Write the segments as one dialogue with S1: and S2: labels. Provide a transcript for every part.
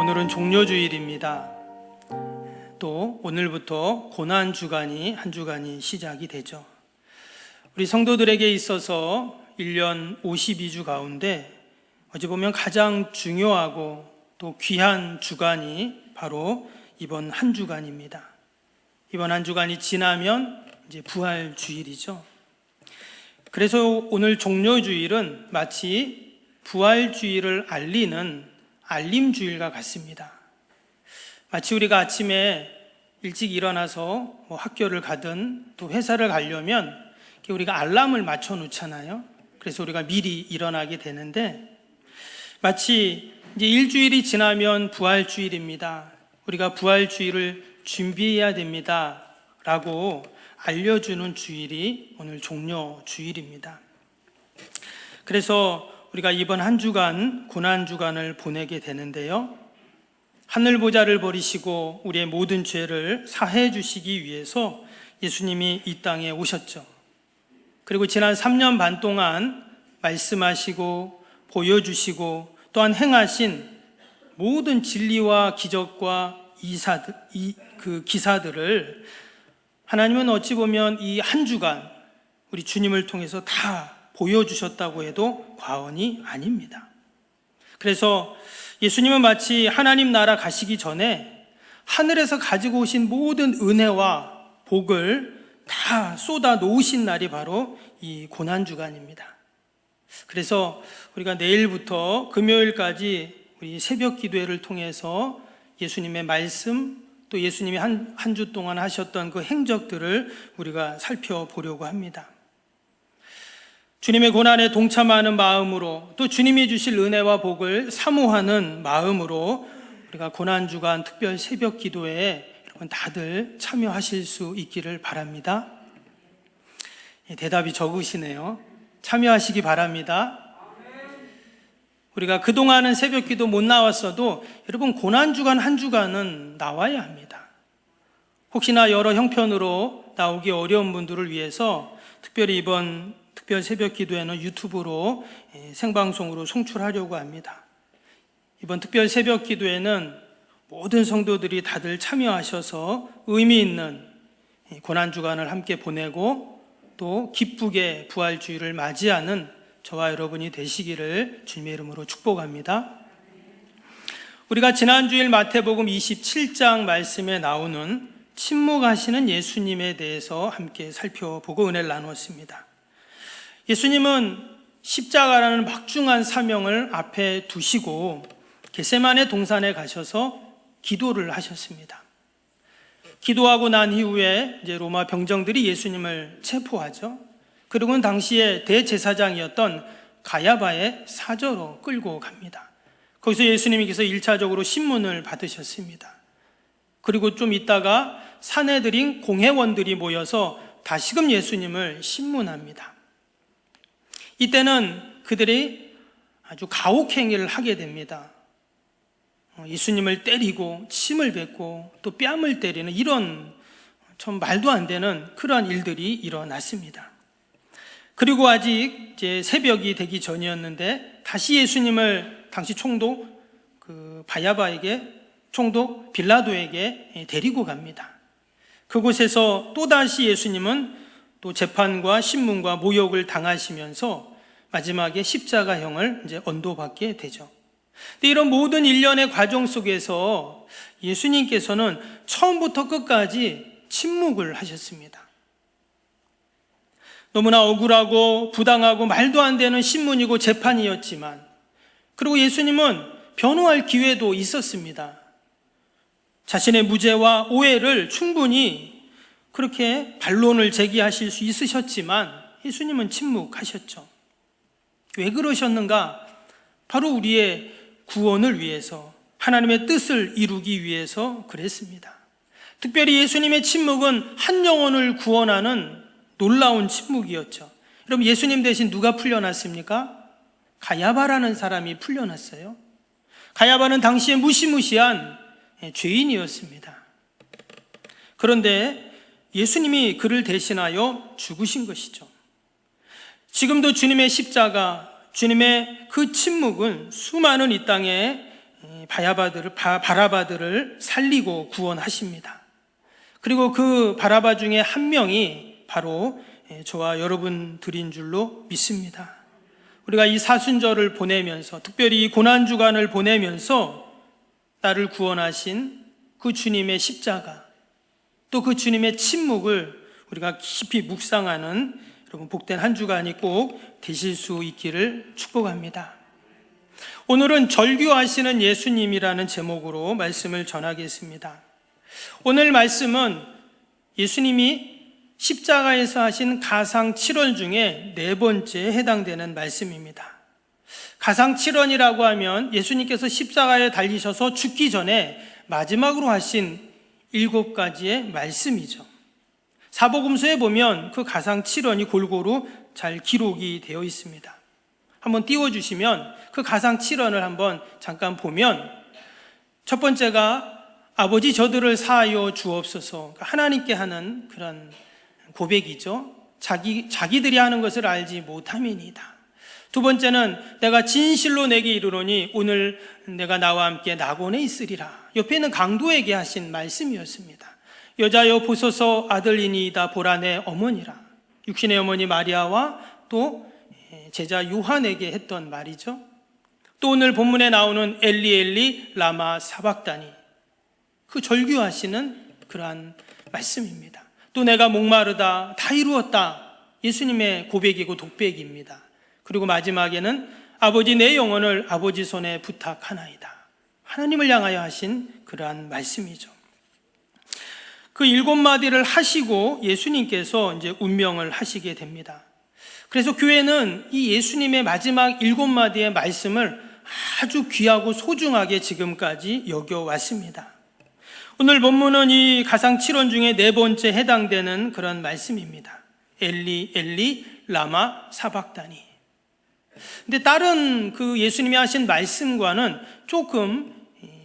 S1: 오늘은 종료주일입니다. 또 오늘부터 고난주간이 한 주간이 시작이 되죠. 우리 성도들에게 있어서 1년 52주 가운데 어찌 보면 가장 중요하고 또 귀한 주간이 바로 이번 한 주간입니다. 이번 한 주간이 지나면 이제 부활주일이죠. 그래서 오늘 종료주일은 마치 부활주일을 알리는 알림주일과 같습니다. 마치 우리가 아침에 일찍 일어나서 학교를 가든 또 회사를 가려면 우리가 알람을 맞춰 놓잖아요. 그래서 우리가 미리 일어나게 되는데 마치 이제 일주일이 지나면 부활주일입니다. 우리가 부활주일을 준비해야 됩니다. 라고 알려주는 주일이 오늘 종료주일입니다. 그래서 우리가 이번 한 주간 고난주간을 보내게 되는데요. 하늘 보좌를 버리시고 우리의 모든 죄를 사해 주시기 위해서 예수님이 이 땅에 오셨죠. 그리고 지난 3년 반 동안 말씀하시고 보여주시고 또한 행하신 모든 진리와 기적과 기사들을 하나님은 어찌 보면 이 한 주간 우리 주님을 통해서 다 보여주셨다고 해도 과언이 아닙니다. 그래서 예수님은 마치 하나님 나라 가시기 전에 하늘에서 가지고 오신 모든 은혜와 복을 다 쏟아 놓으신 날이 바로 이 고난주간입니다. 그래서 우리가 내일부터 금요일까지 우리 새벽 기도회를 통해서 예수님의 말씀 또 예수님이 한 주 동안 하셨던 그 행적들을 우리가 살펴보려고 합니다. 주님의 고난에 동참하는 마음으로 또 주님이 주실 은혜와 복을 사모하는 마음으로 우리가 고난주간 특별 새벽 기도회에 여러분 다들 참여하실 수 있기를 바랍니다. 대답이 적으시네요. 참여하시기 바랍니다. 우리가 그동안은 새벽 기도 못 나왔어도 여러분 고난주간 한 주간은 나와야 합니다. 혹시나 여러 형편으로 나오기 어려운 분들을 위해서 특별히 이번 특별 새벽 기도회는 유튜브로 생방송으로 송출하려고 합니다. 이번 특별 새벽 기도회는 모든 성도들이 다들 참여하셔서 의미 있는 고난주간을 함께 보내고 또 기쁘게 부활주일을 맞이하는 저와 여러분이 되시기를 주님의 이름으로 축복합니다. 우리가 지난주일 마태복음 27장 말씀에 나오는 침묵하시는 예수님에 대해서 함께 살펴보고 은혜를 나누었습니다. 예수님은 십자가라는 막중한 사명을 앞에 두시고 겟세마네 동산에 가셔서 기도를 하셨습니다. 기도하고 난 이후에 이제 로마 병정들이 예수님을 체포하죠. 그리고는 당시에 대제사장이었던 가야바의 사저로 끌고 갑니다. 거기서 예수님께서 1차적으로 신문을 받으셨습니다. 그리고 좀 있다가 사내들인 공회원들이 모여서 다시금 예수님을 신문합니다. 이때는 그들이 아주 가혹행위를 하게 됩니다. 예수님을 때리고 침을 뱉고 또 뺨을 때리는 이런 좀 말도 안 되는 그러한 일들이 일어났습니다. 그리고 아직 이제 새벽이 되기 전이었는데 다시 예수님을 당시 총독 총독 빌라도에게 데리고 갑니다. 그곳에서 또다시 예수님은 또 재판과 신문과 모욕을 당하시면서 마지막에 십자가형을 이제 언도받게 되죠. 근데 이런 모든 일련의 과정 속에서 예수님께서는 처음부터 끝까지 침묵을 하셨습니다. 너무나 억울하고 부당하고 말도 안 되는 신문이고 재판이었지만 그리고 예수님은 변호할 기회도 있었습니다. 자신의 무죄와 오해를 충분히 그렇게 반론을 제기하실 수 있으셨지만 예수님은 침묵하셨죠. 왜 그러셨는가? 바로 우리의 구원을 위해서 하나님의 뜻을 이루기 위해서 그랬습니다. 특별히 예수님의 침묵은 한 영혼을 구원하는 놀라운 침묵이었죠. 여러분 예수님 대신 누가 풀려났습니까? 가야바라는 사람이 풀려났어요. 가야바는 당시에 무시무시한 죄인이었습니다. 그런데 예수님이 그를 대신하여 죽으신 것이죠. 지금도 주님의 십자가, 주님의 그 침묵은 수많은 이 땅에 바라바들을 살리고 구원하십니다. 그리고 그 바라바 중에 한 명이 바로 저와 여러분들인 줄로 믿습니다. 우리가 이 사순절을 보내면서, 특별히 이 고난주간을 보내면서 나를 구원하신 그 주님의 십자가, 또 그 주님의 침묵을 우리가 깊이 묵상하는 여러분 복된 한 주간이 꼭 되실 수 있기를 축복합니다. 오늘은 절규하시는 예수님이라는 제목으로 말씀을 전하겠습니다. 오늘 말씀은 예수님이 십자가에서 하신 가상 7원 중에 네 번째에 해당되는 말씀입니다. 가상 7원이라고 하면 예수님께서 십자가에 달리셔서 죽기 전에 마지막으로 하신 7가지의 말씀이죠. 사복음서에 보면 그 가상 7원이 골고루 잘 기록이 되어 있습니다. 한번 띄워주시면 그 가상 7원을 한번 잠깐 보면, 첫 번째가 아버지 저들을 사하여 주옵소서, 하나님께 하는 그런 고백이죠. 자기들이 하는 것을 알지 못함이니이다. 두 번째는 내가 진실로 내게 이르노니 오늘 내가 나와 함께 낙원에 있으리라. 옆에 있는 강도에게 하신 말씀이었습니다. 여자여 보소서 아들이니이다 보라 내 어머니라. 육신의 어머니 마리아와 또 제자 요한에게 했던 말이죠. 또 오늘 본문에 나오는 엘리 엘리 라마 사박다니, 그 절규하시는 그러한 말씀입니다. 또 내가 목마르다 다 이루었다, 예수님의 고백이고 독백입니다. 그리고 마지막에는 아버지 내 영혼을 아버지 손에 부탁하나이다, 하나님을 향하여 하신 그러한 말씀이죠. 그 7마디를 하시고 예수님께서 이제 운명을 하시게 됩니다. 그래서 교회는 이 예수님의 마지막 7마디의 말씀을 아주 귀하고 소중하게 지금까지 여겨왔습니다. 오늘 본문은 이 가상 7원 중에 네 번째 해당되는 그런 말씀입니다. 엘리 엘리 라마 사박다니. 근데 다른 그 예수님이 하신 말씀과는 조금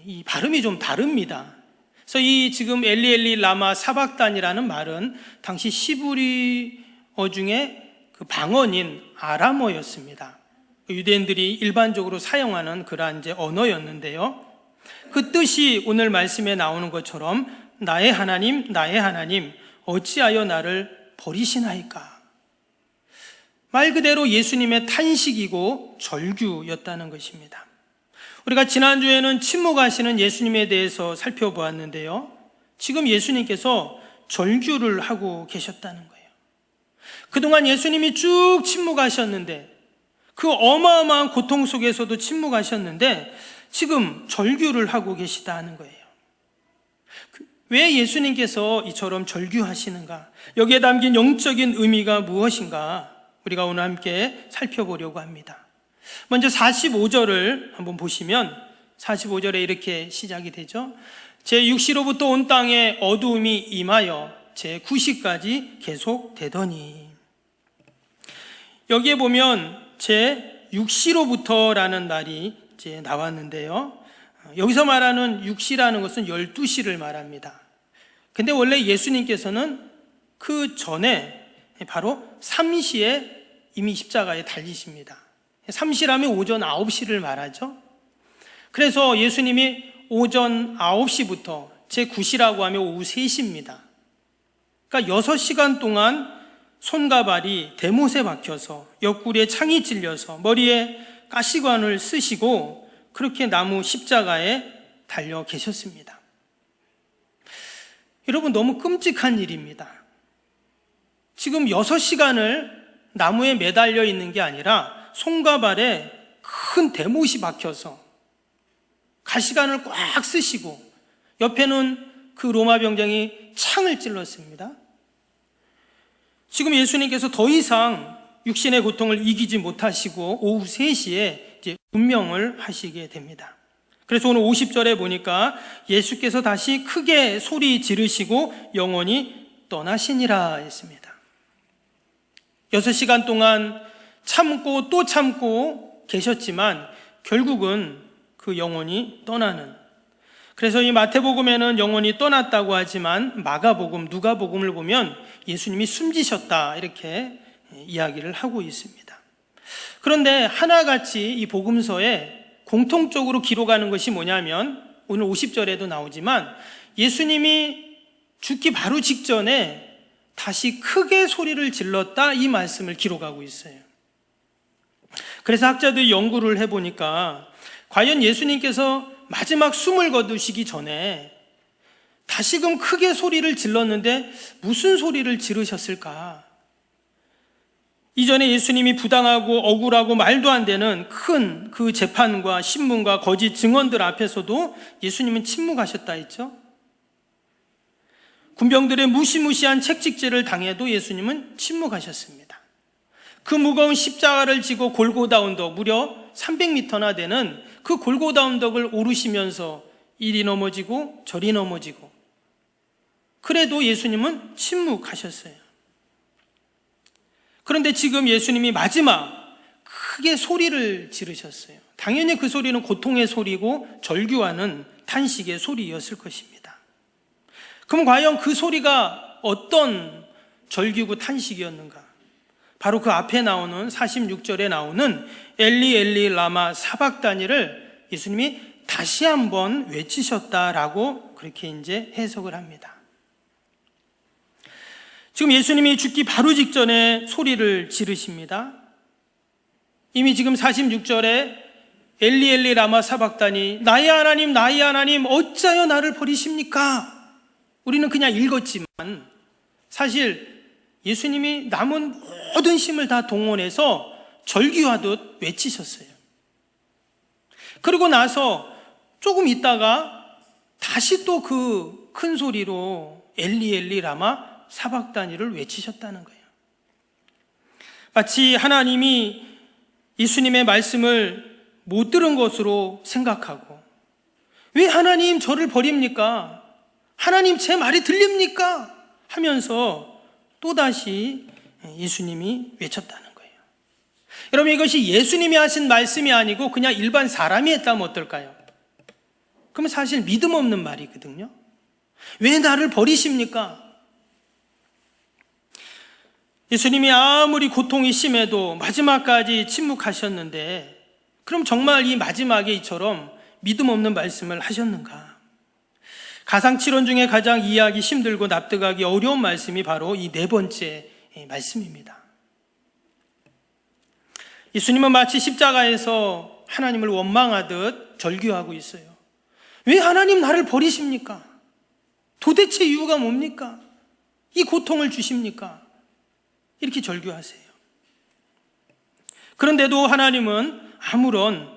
S1: 이 발음이 좀 다릅니다. 그래서 이 지금 엘리 엘리 라마 사박단이라는 말은 당시 시브리어 중에 그 방언인 아람어였습니다. 유대인들이 일반적으로 사용하는 그러한 이제 언어였는데요. 그 뜻이 오늘 말씀에 나오는 것처럼 나의 하나님, 나의 하나님, 어찌하여 나를 버리시나이까. 말 그대로 예수님의 탄식이고 절규였다는 것입니다. 우리가 지난주에는 침묵하시는 예수님에 대해서 살펴보았는데요. 지금 예수님께서 절규를 하고 계셨다는 거예요. 그동안 예수님이 쭉 침묵하셨는데, 그 어마어마한 고통 속에서도 침묵하셨는데 지금 절규를 하고 계시다는 거예요. 왜 예수님께서 이처럼 절규하시는가? 여기에 담긴 영적인 의미가 무엇인가? 우리가 오늘 함께 살펴보려고 합니다. 먼저 45절을 한번 보시면 45절에 이렇게 시작이 되죠. 제6시로부터 온 땅에 어두움이 임하여 제9시까지 계속되더니, 여기에 보면 제6시로부터라는 말이 이제 나왔는데요. 여기서 말하는 6시라는 것은 12시를 말합니다. 근데 원래 예수님께서는 그 전에 바로 3시에 이미 십자가에 달리십니다. 3시라면 오전 9시를 말하죠. 그래서 예수님이 오전 9시부터 제9시라고 하면 오후 3시입니다. 그러니까 6시간 동안 손과 발이 대못에 박혀서 옆구리에 창이 찔려서 머리에 가시관을 쓰시고 그렇게 나무 십자가에 달려 계셨습니다. 여러분, 너무 끔찍한 일입니다. 지금 6시간을 나무에 매달려 있는 게 아니라 손과 발에 큰 대못이 박혀서 가시관을 꽉 쓰시고 옆에는 그 로마 병장이 창을 찔렀습니다. 지금 예수님께서 더 이상 육신의 고통을 이기지 못하시고 오후 3시에 이제 운명을 하시게 됩니다. 그래서 오늘 50절에 보니까 예수께서 다시 크게 소리 지르시고 영원히 떠나시니라 했습니다. 6시간 동안 참고 또 참고 계셨지만 결국은 그 영혼이 떠나는, 그래서 이 마태복음에는 영혼이 떠났다고 하지만 마가복음, 누가복음을 보면 예수님이 숨지셨다 이렇게 이야기를 하고 있습니다. 그런데 하나같이 이 복음서에 공통적으로 기록하는 것이 뭐냐면 오늘 50절에도 나오지만 예수님이 죽기 바로 직전에 다시 크게 소리를 질렀다, 이 말씀을 기록하고 있어요. 그래서 학자들이 연구를 해보니까 과연 예수님께서 마지막 숨을 거두시기 전에 다시금 크게 소리를 질렀는데 무슨 소리를 지르셨을까? 이전에 예수님이 부당하고 억울하고 말도 안 되는 큰 그 재판과 신문과 거짓 증언들 앞에서도 예수님은 침묵하셨다 했죠. 군병들의 무시무시한 책찍질을 당해도 예수님은 침묵하셨습니다. 그 무거운 십자가를 지고 골고다 언덕, 무려 300m나 되는 그 골고다 언덕을 오르시면서 이리 넘어지고 저리 넘어지고, 그래도 예수님은 침묵하셨어요. 그런데 지금 예수님이 마지막 크게 소리를 지르셨어요. 당연히 그 소리는 고통의 소리고 절규하는 탄식의 소리였을 것입니다. 그럼 과연 그 소리가 어떤 절규고 탄식이었는가? 바로 그 앞에 나오는 46절에 나오는 엘리 엘리 라마 사박다니를 예수님이 다시 한번 외치셨다라고 그렇게 이제 해석을 합니다. 지금 예수님이 죽기 바로 직전에 소리를 지르십니다. 이미 지금 46절에 엘리 엘리 라마 사박다니, 나의 하나님 어찌하여 나를 버리십니까? 우리는 그냥 읽었지만 사실 예수님이 남은 모든 힘을 다 동원해서 절규하듯 외치셨어요. 그리고 나서 조금 있다가 다시 또 그 큰 소리로 엘리 엘리 라마 사박다니를 외치셨다는 거예요. 마치 하나님이 예수님의 말씀을 못 들은 것으로 생각하고, 왜 하나님 저를 버립니까? 하나님 제 말이 들립니까? 하면서 또다시 예수님이 외쳤다는 거예요. 여러분, 이것이 예수님이 하신 말씀이 아니고 그냥 일반 사람이 했다면 어떨까요? 그러면 사실 믿음 없는 말이거든요. 왜 나를 버리십니까? 예수님이 아무리 고통이 심해도 마지막까지 침묵하셨는데, 그럼 정말 이 마지막에 이처럼 믿음 없는 말씀을 하셨는가? 가상치론 중에 가장 이해하기 힘들고 납득하기 어려운 말씀이 바로 이 네 번째 말씀입니다. 예수님은 마치 십자가에서 하나님을 원망하듯 절규하고 있어요. 왜 하나님 나를 버리십니까? 도대체 이유가 뭡니까? 이 고통을 주십니까? 이렇게 절규하세요. 그런데도 하나님은 아무런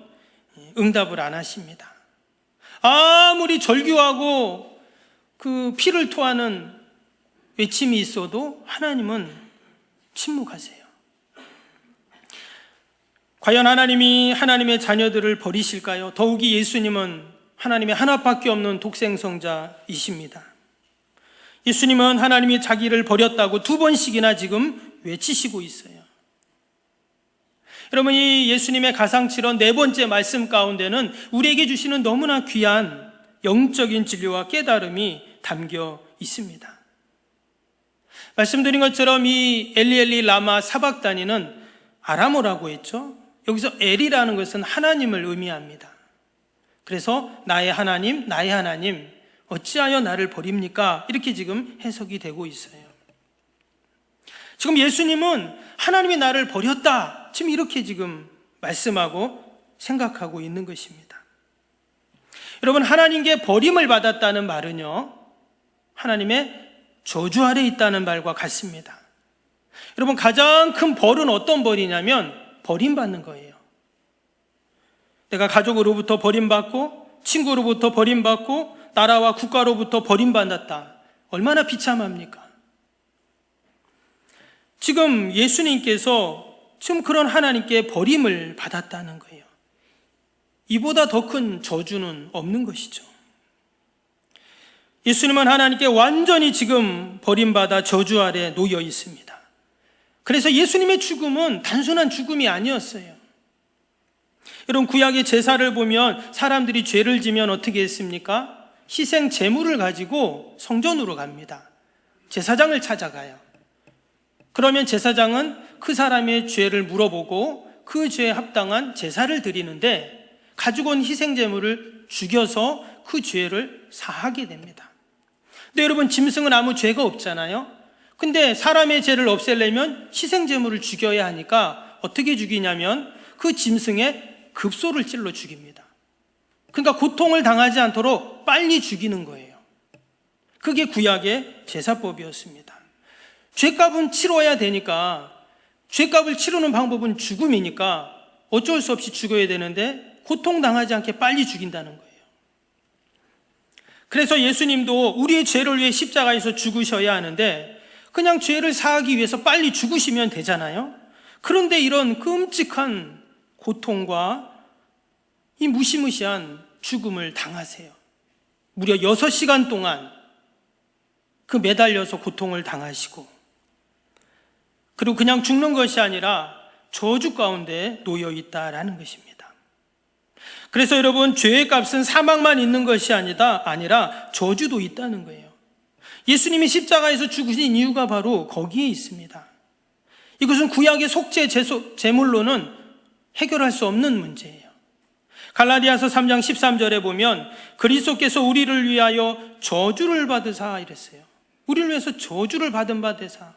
S1: 응답을 안 하십니다. 아무리 절규하고 그 피를 토하는 외침이 있어도 하나님은 침묵하세요. 과연 하나님이 하나님의 자녀들을 버리실까요? 더욱이 예수님은 하나님의 하나밖에 없는 독생성자이십니다. 예수님은 하나님이 자기를 버렸다고 2번씩이나 지금 외치시고 있어요. 여러분, 이 예수님의 가상치론 4번째 말씀 가운데는 우리에게 주시는 너무나 귀한 영적인 진리와 깨달음이 담겨 있습니다. 말씀드린 것처럼 이 엘리 라마 사박다니는 아람어라고 했죠. 여기서 엘이라는 것은 하나님을 의미합니다. 그래서 나의 하나님 어찌하여 나를 버립니까? 이렇게 지금 해석이 되고 있어요. 지금 예수님은 하나님이 나를 버렸다, 지금 이렇게 지금 말씀하고 생각하고 있는 것입니다. 여러분, 하나님께 버림을 받았다는 말은요, 하나님의 저주 아래 있다는 말과 같습니다. 여러분, 가장 큰 벌은 어떤 벌이냐면 버림받는 거예요. 내가 가족으로부터 버림받고 친구로부터 버림받고 나라와 국가로부터 버림받았다. 얼마나 비참합니까? 지금 예수님께서 지금 그런 하나님께 버림을 받았다는 거예요. 이보다 더 큰 저주는 없는 것이죠. 예수님은 하나님께 완전히 지금 버림받아 저주 아래 놓여 있습니다. 그래서 예수님의 죽음은 단순한 죽음이 아니었어요. 여러분, 구약의 제사를 보면 사람들이 죄를 지면 어떻게 했습니까? 희생 제물을 가지고 성전으로 갑니다. 제사장을 찾아가요. 그러면 제사장은 그 사람의 죄를 물어보고 그 죄에 합당한 제사를 드리는데, 가지고 온 희생제물을 죽여서 그 죄를 사하게 됩니다. 근데 여러분, 짐승은 아무 죄가 없잖아요. 근데 사람의 죄를 없애려면 희생제물을 죽여야 하니까 어떻게 죽이냐면 그 짐승의 급소를 찔러 죽입니다. 그러니까 고통을 당하지 않도록 빨리 죽이는 거예요. 그게 구약의 제사법이었습니다. 죄값은 치러야 되니까, 죄값을 치르는 방법은 죽음이니까 어쩔 수 없이 죽어야 되는데 고통당하지 않게 빨리 죽인다는 거예요. 그래서 예수님도 우리의 죄를 위해 십자가에서 죽으셔야 하는데 그냥 죄를 사하기 위해서 빨리 죽으시면 되잖아요. 그런데 이런 끔찍한 고통과 이 무시무시한 죽음을 당하세요. 무려 6시간 동안 그 매달려서 고통을 당하시고, 그리고 그냥 죽는 것이 아니라 저주 가운데 놓여 있다라는 것입니다. 그래서 여러분, 죄의 값은 사망만 있는 것이 아니라 저주도 있다는 거예요. 예수님이 십자가에서 죽으신 이유가 바로 거기에 있습니다. 이것은 구약의 속죄 제물로는 해결할 수 없는 문제예요. 갈라디아서 3장 13절에 보면 그리스도께서 우리를 위하여 저주를 받으사 이랬어요. 우리를 위해서 저주를 받은 바 되사.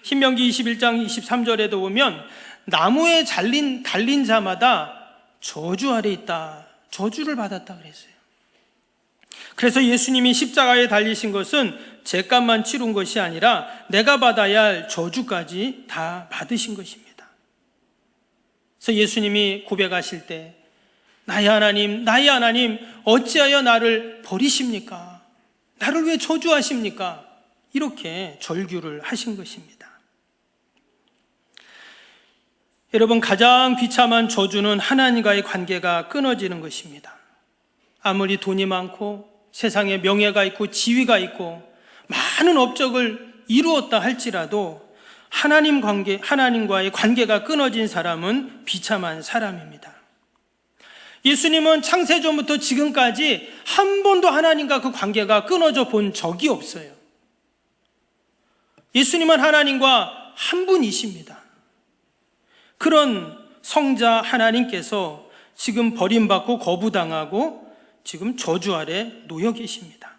S1: 신명기 21장 23절에도 보면 나무에 달린 자마다 저주 아래 있다, 저주를 받았다 그랬어요. 그래서 예수님이 십자가에 달리신 것은 죄값만 치룬 것이 아니라 내가 받아야 할 저주까지 다 받으신 것입니다. 그래서 예수님이 고백하실 때 나의 하나님 어찌하여 나를 버리십니까? 나를 왜 저주하십니까? 이렇게 절규를 하신 것입니다. 여러분, 가장 비참한 저주는 하나님과의 관계가 끊어지는 것입니다. 아무리 돈이 많고 세상에 명예가 있고 지위가 있고 많은 업적을 이루었다 할지라도 하나님과의 관계가 끊어진 사람은 비참한 사람입니다. 예수님은 창세전부터 지금까지 한 번도 하나님과 그 관계가 끊어져 본 적이 없어요. 예수님은 하나님과 한 분이십니다. 그런 성자 하나님께서 지금 버림받고 거부당하고 지금 저주 아래 놓여 계십니다.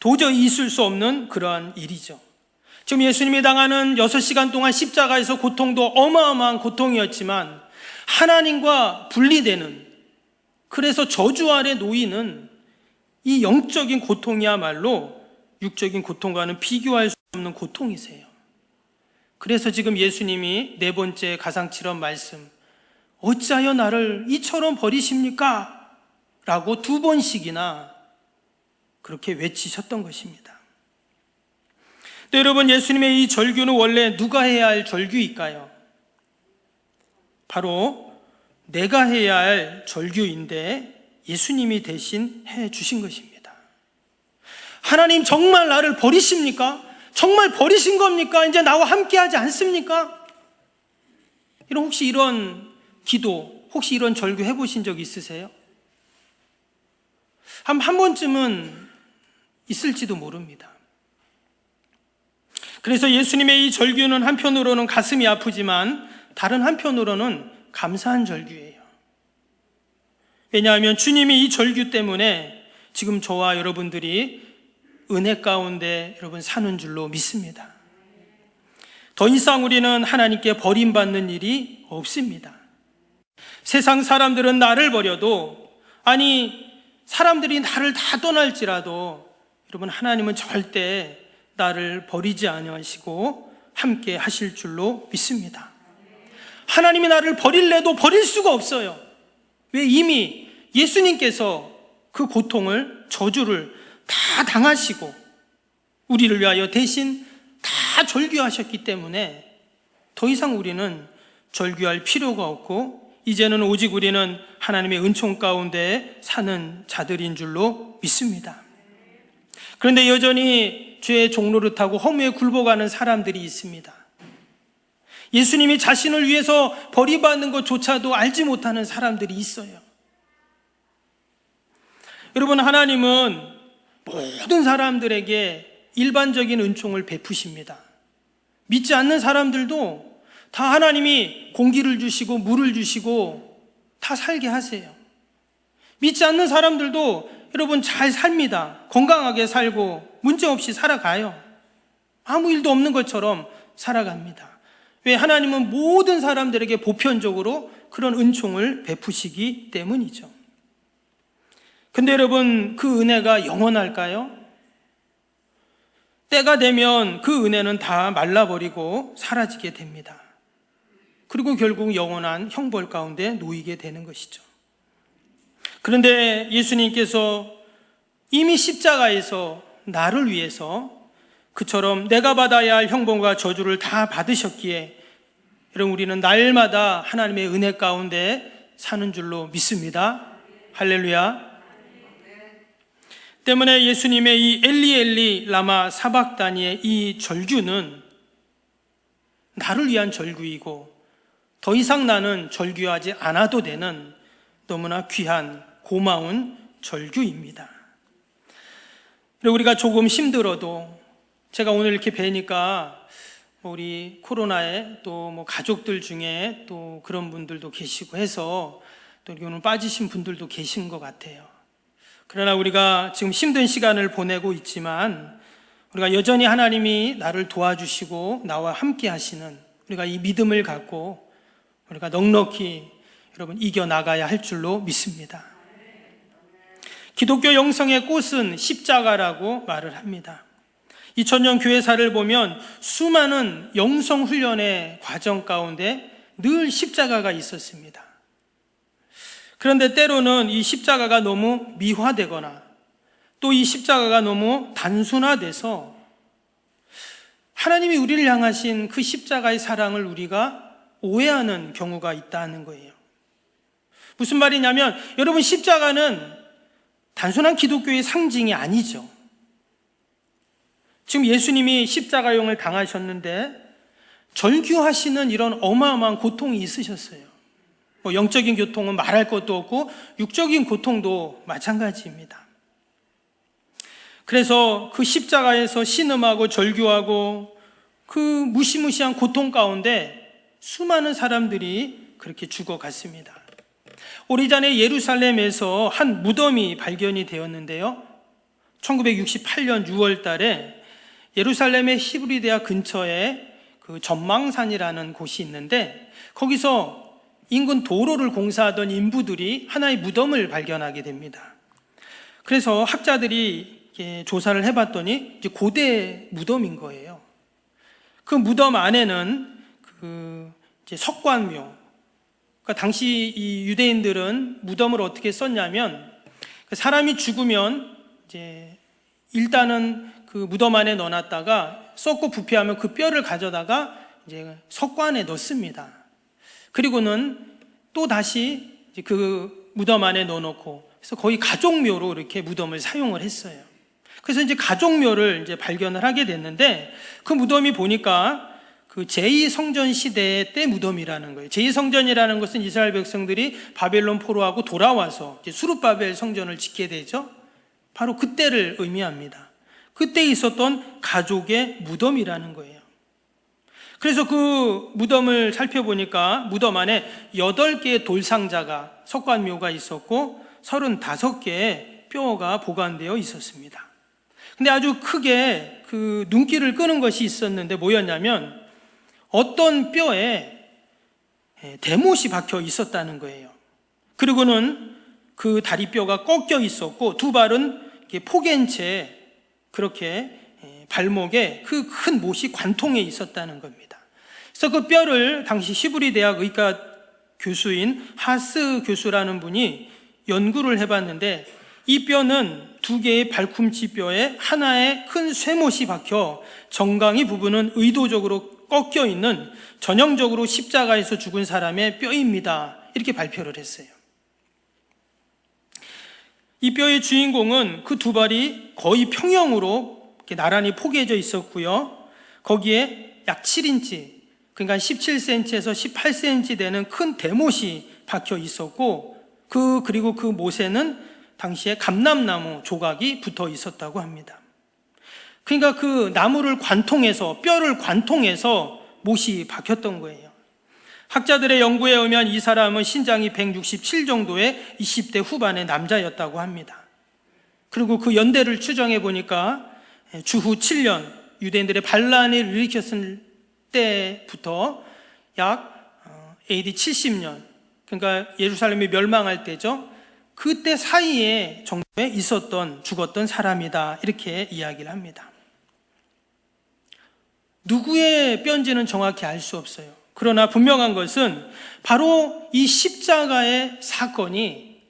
S1: 도저히 있을 수 없는 그러한 일이죠. 지금 예수님이 당하는 6시간 동안 십자가에서 고통도 어마어마한 고통이었지만 하나님과 분리되는, 그래서 저주 아래 놓이는 이 영적인 고통이야말로 육적인 고통과는 비교할 수 없는 고통이세요. 그래서 지금 예수님이 4번째 가상칠언 말씀, 어찌하여 나를 이처럼 버리십니까? 라고 2번씩이나 그렇게 외치셨던 것입니다. 또 여러분, 예수님의 이 절규는 원래 누가 해야 할 절규일까요? 바로 내가 해야 할 절규인데 예수님이 대신 해 주신 것입니다. 하나님, 정말 나를 버리십니까? 정말 버리신 겁니까? 이제 나와 함께 하지 않습니까? 혹시 이런 기도, 혹시 이런 절규 해보신 적 있으세요? 한 번쯤은 있을지도 모릅니다. 그래서 예수님의 이 절규는 한편으로는 가슴이 아프지만 다른 한편으로는 감사한 절규예요. 왜냐하면 주님이 이 절규 때문에 지금 저와 여러분들이 은혜 가운데 여러분 사는 줄로 믿습니다. 더 이상 우리는 하나님께 버림받는 일이 없습니다. 세상 사람들은 나를 버려도, 아니 사람들이 나를 다 떠날지라도 여러분, 하나님은 절대 나를 버리지 아니하시고 함께 하실 줄로 믿습니다. 하나님이 나를 버릴래도 버릴 수가 없어요. 왜? 이미 예수님께서 그 고통을, 저주를 다 당하시고 우리를 위하여 대신 다 절규하셨기 때문에 더 이상 우리는 절규할 필요가 없고 이제는 오직 우리는 하나님의 은총 가운데 사는 자들인 줄로 믿습니다. 그런데 여전히 죄의 종로를 타고 허무에 굴복하는 사람들이 있습니다. 예수님이 자신을 위해서 버림받는 것조차도 알지 못하는 사람들이 있어요. 여러분, 하나님은 모든 사람들에게 일반적인 은총을 베푸십니다. 믿지 않는 사람들도 다 하나님이 공기를 주시고 물을 주시고 다 살게 하세요. 믿지 않는 사람들도 여러분 잘 삽니다. 건강하게 살고 문제없이 살아가요. 아무 일도 없는 것처럼 살아갑니다. 왜? 하나님은 모든 사람들에게 보편적으로 그런 은총을 베푸시기 때문이죠. 근데 여러분, 그 은혜가 영원할까요? 때가 되면 그 은혜는 다 말라버리고 사라지게 됩니다. 그리고 결국 영원한 형벌 가운데 놓이게 되는 것이죠. 그런데 예수님께서 이미 십자가에서 나를 위해서 그처럼 내가 받아야 할 형벌과 저주를 다 받으셨기에 여러분, 우리는 날마다 하나님의 은혜 가운데 사는 줄로 믿습니다. 할렐루야. 때문에 예수님의 이 엘리 엘리 라마 사박다니의 이 절규는 나를 위한 절규이고 더 이상 나는 절규하지 않아도 되는 너무나 귀한 고마운 절규입니다. 우리가 조금 힘들어도 제가 오늘 이렇게 뵈니까 우리 코로나에 또 뭐 가족들 중에 또 그런 분들도 계시고 해서 또 오늘 빠지신 분들도 계신 것 같아요. 그러나 우리가 지금 힘든 시간을 보내고 있지만 우리가 여전히 하나님이 나를 도와주시고 나와 함께 하시는 우리가 이 믿음을 갖고 우리가 넉넉히 여러분 이겨나가야 할 줄로 믿습니다. 기독교 영성의 꽃은 십자가라고 말을 합니다. 2000년 교회사를 보면 수많은 영성훈련의 과정 가운데 늘 십자가가 있었습니다. 그런데 때로는 이 십자가가 너무 미화되거나 또 이 십자가가 너무 단순화돼서 하나님이 우리를 향하신 그 십자가의 사랑을 우리가 오해하는 경우가 있다는 거예요. 무슨 말이냐면 여러분, 십자가는 단순한 기독교의 상징이 아니죠. 지금 예수님이 십자가형을 당하셨는데 절규하시는 이런 어마어마한 고통이 있으셨어요. 뭐 영적인 고통은 말할 것도 없고 육적인 고통도 마찬가지입니다. 그래서 그 십자가에서 신음하고 절규하고 그 무시무시한 고통 가운데 수많은 사람들이 그렇게 죽어갔습니다. 오래전에 예루살렘에서 한 무덤이 발견이 되었는데요. 1968년 6월 달에 예루살렘의 히브리 대학 근처에 그 전망산이라는 곳이 있는데 거기서 인근 도로를 공사하던 인부들이 하나의 무덤을 발견하게 됩니다. 그래서 학자들이 조사를 해봤더니 이제 고대 무덤인 거예요. 그 무덤 안에는 이제 석관묘, 그러니까 당시 이 유대인들은 무덤을 어떻게 썼냐면 사람이 죽으면 이제 일단은 그 무덤 안에 넣어놨다가 썩고 부패하면 그 뼈를 가져다가 이제 석관에 넣습니다. 그리고는 또 다시 이제 그 무덤 안에 넣어놓고 그래서 거의 가족묘로 이렇게 무덤을 사용을 했어요. 그래서 이제 가족묘를 이제 발견을 하게 됐는데 그 무덤이 보니까 그 제2성전 시대 때 무덤이라는 거예요. 제2성전이라는 것은 이스라엘 백성들이 바벨론 포로하고 돌아와서 이제 수룹바벨 성전을 짓게 되죠. 바로 그때를 의미합니다. 그때 있었던 가족의 무덤이라는 거예요. 그래서 그 무덤을 살펴보니까 무덤 안에 8개의 돌상자가 석관묘가 있었고 35개의 뼈가 보관되어 있었습니다. 근데 아주 크게 그 눈길을 끄는 것이 있었는데 뭐였냐면 어떤 뼈에 대못이 박혀 있었다는 거예요. 그리고는 그 다리뼈가 꺾여 있었고 두 발은 포갠 채 그렇게 발목에 그 큰 못이 관통해 있었다는 겁니다. 그래서 그 뼈를 당시 히브리 대학 의과 교수인 하스 교수라는 분이 연구를 해봤는데 이 뼈는 2개의 발꿈치 뼈에 하나의 큰 쇠못이 박혀 정강이 부분은 의도적으로 꺾여 있는 전형적으로 십자가에서 죽은 사람의 뼈입니다. 이렇게 발표를 했어요. 이 뼈의 주인공은 그 두 발이 거의 평형으로 이렇게 나란히 포개져 있었고요. 거기에 약 7인치, 그러니까 17cm에서 18cm 되는 큰 대못이 박혀 있었고 그리고 그 못에는 당시에 감람나무 조각이 붙어 있었다고 합니다. 그러니까 그 나무를 관통해서 뼈를 관통해서 못이 박혔던 거예요. 학자들의 연구에 의하면 이 사람은 신장이 167 정도의 20대 후반의 남자였다고 합니다. 그리고 그 연대를 추정해 보니까 주후 7년 유대인들의 반란을 일으켰을 때부터 약 AD 70년, 그러니까 예루살렘이 멸망할 때죠. 그때 사이에 정도에 죽었던 사람이다, 이렇게 이야기를 합니다. 누구의 뼈인지는 정확히 알 수 없어요. 그러나 분명한 것은 바로 이 십자가의 사건이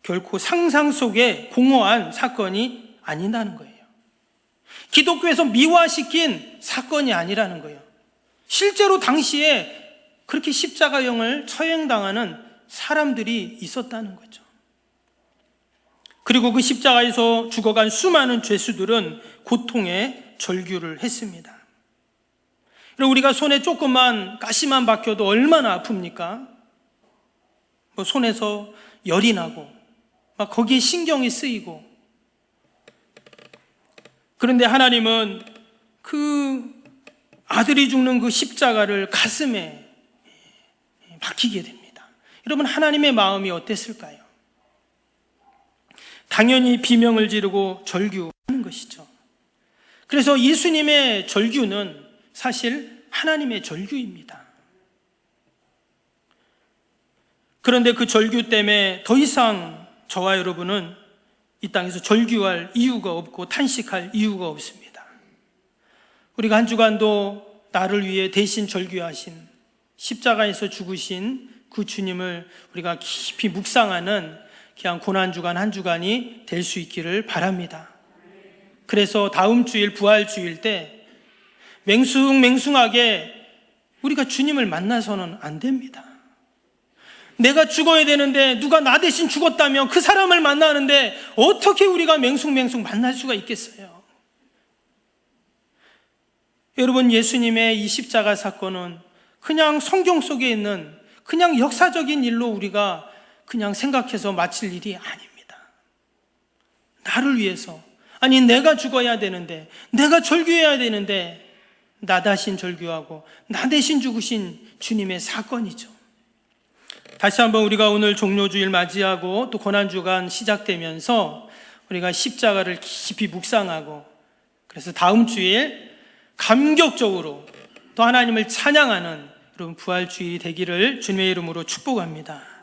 S1: 결코 상상 속의 공허한 사건이 아니라는 거예요. 기독교에서 미화시킨 사건이 아니라는 거예요. 실제로 당시에 그렇게 십자가형을 처형당하는 사람들이 있었다는 거죠. 그리고 그 십자가에서 죽어간 수많은 죄수들은 고통에 절규를 했습니다. 그리고 우리가 손에 조금만 가시만 박혀도 얼마나 아픕니까? 손에서 열이 나고 막 거기에 신경이 쓰이고. 그런데 하나님은 그 아들이 죽는 그 십자가를 가슴에 박히게 됩니다. 여러분, 하나님의 마음이 어땠을까요? 당연히 비명을 지르고 절규하는 것이죠. 그래서 예수님의 절규는 사실 하나님의 절규입니다. 그런데 그 절규 때문에 더 이상 저와 여러분은 이 땅에서 절규할 이유가 없고 탄식할 이유가 없습니다. 우리가 한 주간도 나를 위해 대신 절규하신, 십자가에서 죽으신 그 주님을 우리가 깊이 묵상하는 그냥 고난주간 한 주간이 될 수 있기를 바랍니다. 그래서 다음 주일 부활주일 때 맹숭맹숭하게 우리가 주님을 만나서는 안 됩니다. 내가 죽어야 되는데 누가 나 대신 죽었다면 그 사람을 만나는데 어떻게 우리가 맹숭맹숭 만날 수가 있겠어요? 여러분, 예수님의 이 십자가 사건은 그냥 성경 속에 있는 그냥 역사적인 일로 우리가 그냥 생각해서 마칠 일이 아닙니다. 나를 위해서, 아니 내가 죽어야 되는데, 내가 절규해야 되는데 나 대신 절규하고 나 대신 죽으신 주님의 사건이죠. 다시 한번 우리가 오늘 종료주일 맞이하고 또 고난주간 시작되면서 우리가 십자가를 깊이 묵상하고, 그래서 다음 주일 감격적으로 또 하나님을 찬양하는 여러분 부활주일이 되기를 주님의 이름으로 축복합니다.